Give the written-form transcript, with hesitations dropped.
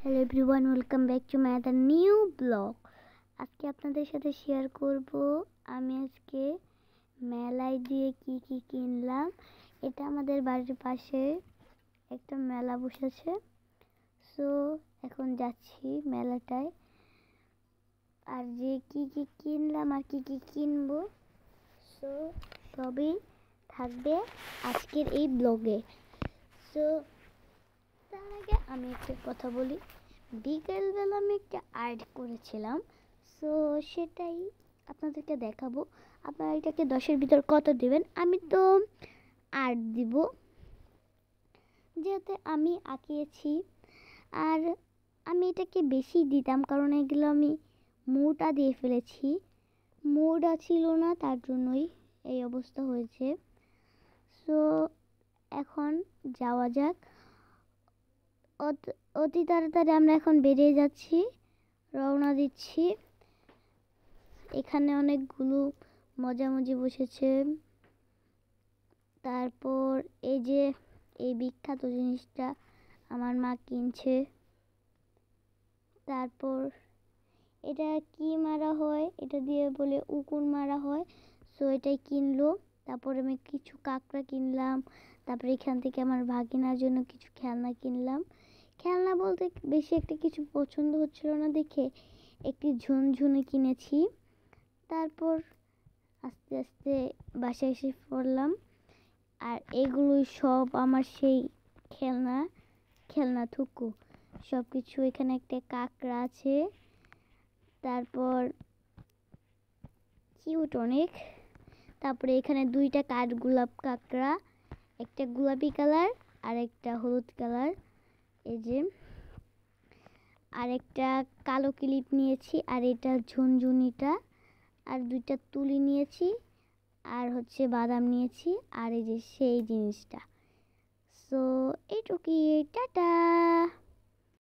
Hello everyone, welcome back to my other new blog. আজকে আপনাদের সাথে শেয়ার করব আমি আজকে মেলায় দিয়ে কি কি কিনলাম। এটা আমাদের বাড়ির পাশে একটা মেলা বসেছে, সো এখন যাচ্ছি মেলাটায়। আর যে কি কি কিনলাম আর কি কি কিনবো, সো সবই থাকবে আজকের এই ব্লগে। সো তার আগে আমি একটা কথা বলি, বিকেলবেলা আমি একটা আর্ট করেছিলাম, সো সেটাই আপনাদেরকে দেখাবো। আপনারা এটাকে 10-এর ভিতর কত দিবেন? আমি তো 8 দিব, যেহেতু আমি আঁকিয়েছি। আর আমি এটাকে বেশি দিতাম কারণ এগুলো আমি মোটা দিয়ে ফেলেছি, মোটা ছিল না, তার জন্যই এই অবস্থা হয়েছে। সো এখন যাওয়া যাক। অতি তাড়াতাড়ি আমরা এখন বেরিয়ে যাচ্ছি, রওনা দিচ্ছি। এখানে অনেকগুলো মজামজি বসেছে। তারপর এই যে এই বিখ্যাত জিনিসটা আমার মা কিনছে। তারপর এটা কি মারা হয়, এটা দিয়ে বলে উকুন মারা হয়, সো এটাই কিনলো। তারপর আমি কিছু কাঁকড়া কিনলাম। তারপরে এখান থেকে আমার ভাগিনার জন্য কিছু খেলনা কিনলাম। খেলনা বলতে বেশি একটা কিছু পছন্দ হচ্ছিল না দেখে একটি ঝুনঝুনি কিনেছি। তারপর আস্তে আস্তে বাসায় এসে পড়লাম। আর এগুলোই সব আমার সেই খেলনা থুকু সব কিছু। এখানে একটা কাঁকড়া আছে, তারপর কিউট অনেক। তারপরে এখানে দুইটা কাঠগোলাপ কাঁকড়া, একটা গোলাপি কালার আর একটা হলুদ কালার। এই যে আরেকটা কালো ক্লিপ নিয়েছি, আর এটা ঝুনঝুনিটা, আর দুইটা তুলি নিয়েছি, আর হচ্ছে বাদাম নিয়েছি, আর এই যে সেই জিনিসটা। সো এইটুকুই, টাটা।